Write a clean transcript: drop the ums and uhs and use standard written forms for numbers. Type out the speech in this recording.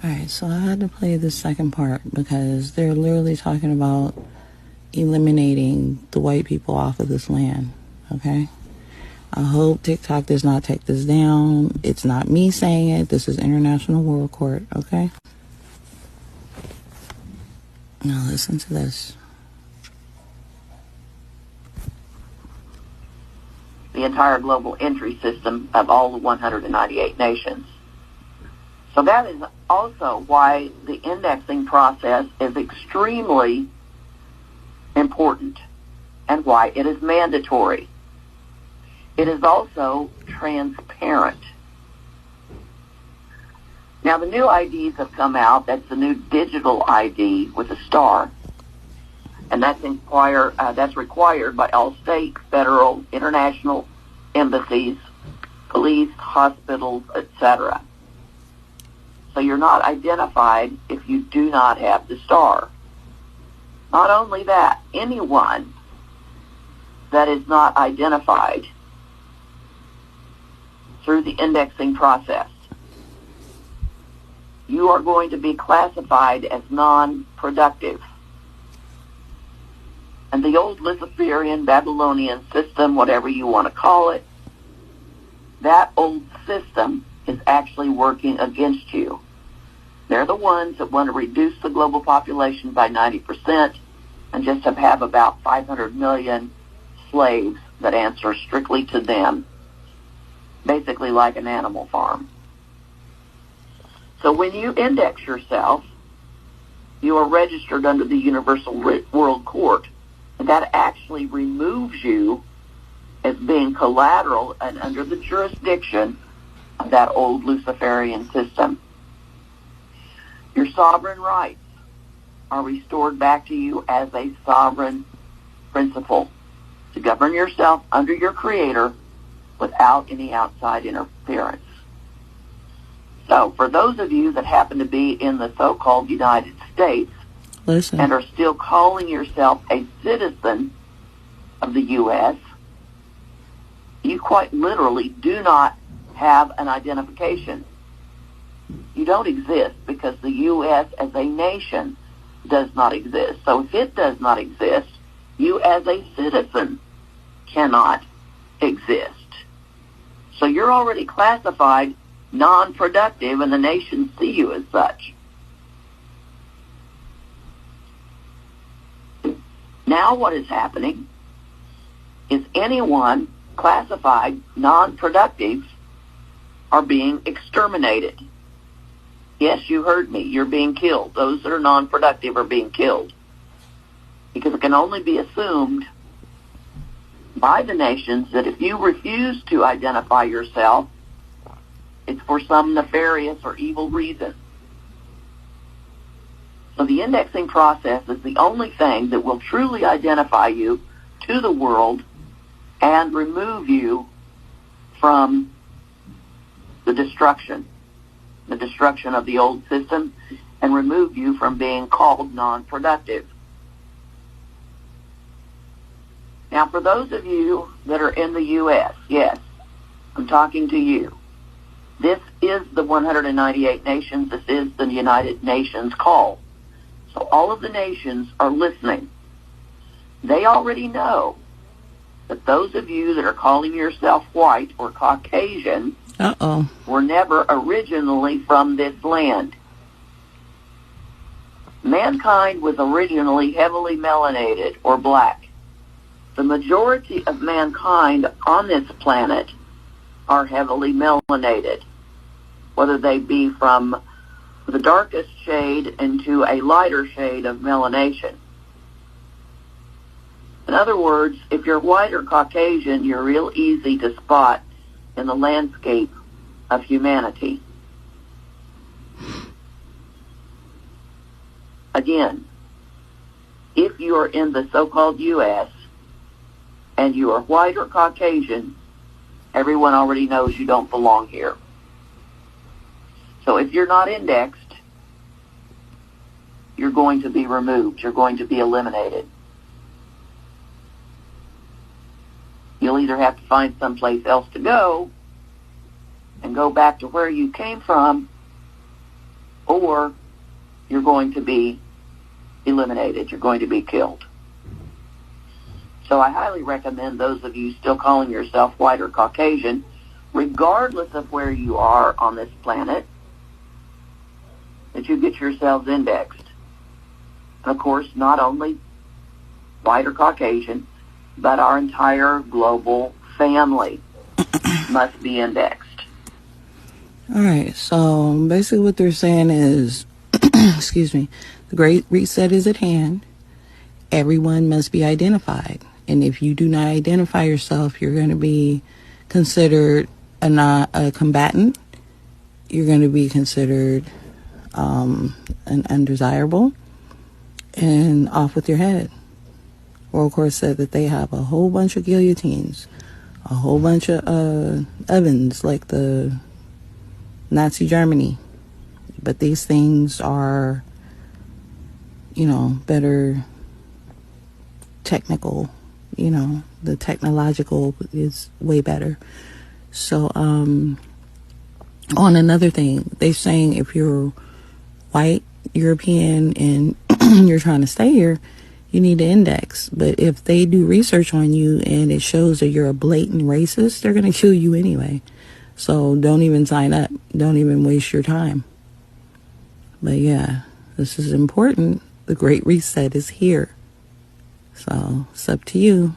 Alright, so I had to play the second part because they're literally talking about eliminating the white people off of this land, okay? I hope TikTok does not take this down. It's not me saying it. This is International World Court, okay? Now listen to this. The entire global entry system of all the 198 nations. So that is also why the indexing process is extremely important and why it is mandatory. It is also transparent. Now the new IDs have come out. That's the new digital ID with a star. And that's required by all state, federal, international embassies, police, hospitals, etc. So you're not identified if you do not have the star. Not only that, anyone that is not identified through the indexing process, you are going to be classified as non-productive. And the old Luciferian, Babylonian system, whatever you want to call it, that old system is actually working against you. They're the ones that want to reduce the global population by 90% and just have about 500 million slaves that answer strictly to them, basically like an animal farm. So when you index yourself, you are registered under the Universal World Court, and that actually removes you as being collateral and under the jurisdiction of that old Luciferian system. Your sovereign rights are restored back to you as a sovereign principle to govern yourself under your Creator without any outside interference. So for those of you that happen to be in the so-called United States, Listen. and are still calling yourself a citizen of the U.S., you quite literally do not have an identification. You don't exist because the U.S. as a nation does not exist. So if it does not exist, you as a citizen cannot exist. So you're already classified non-productive, and the nations see you as such. Now what is happening is anyone classified non-productive are being exterminated. Yes, you heard me. You're being killed. Those that are non-productive are being killed. Because it can only be assumed by the nations that if you refuse to identify yourself, it's for some nefarious or evil reason. So the indexing process is the only thing that will truly identify you to the world and remove you from the destruction of the old system, and remove you from being called non-productive. Now, for those of you that are in the U.S., yes, I'm talking to you. This is the 198 nations. This is the United Nations call. So all of the nations are listening. They already know that those of you that are calling yourself white or Caucasian were never originally from this land. Mankind was originally heavily melanated or black. The majority of mankind on this planet are heavily melanated, whether they be from the darkest shade into a lighter shade of melanation. In other words, if you're white or Caucasian, you're real easy to spot in the landscape of humanity. Again, if you are in the so-called U.S. and you are white or Caucasian, everyone already knows you don't belong here. So if you're not indexed, you're going to be removed. You're going to be eliminated. You'll either have to find someplace else to go and go back to where you came from, or you're going to be eliminated. You're going to be killed. So I highly recommend those of you still calling yourself white or Caucasian, regardless of where you are on this planet, that you get yourselves indexed. Of course, not only white or Caucasian, but our entire global family must be indexed. All right, so basically what they're saying is, excuse me, the Great Reset is at hand. Everyone must be identified. And if you do not identify yourself, you're going to be considered a combatant. You're going to be considered an undesirable and off with your head. World Court said that they have a whole bunch of guillotines, a whole bunch of ovens like the Nazi Germany. But these things are, better technical. The technological is way better. So, on another thing, they're saying if you're white, European, and you're trying to stay here, you need to index. But if they do research on you and it shows that you're a blatant racist, they're going to kill you anyway. So don't even sign up. Don't even waste your time. But yeah, this is important. The Great Reset is here. So it's up to you.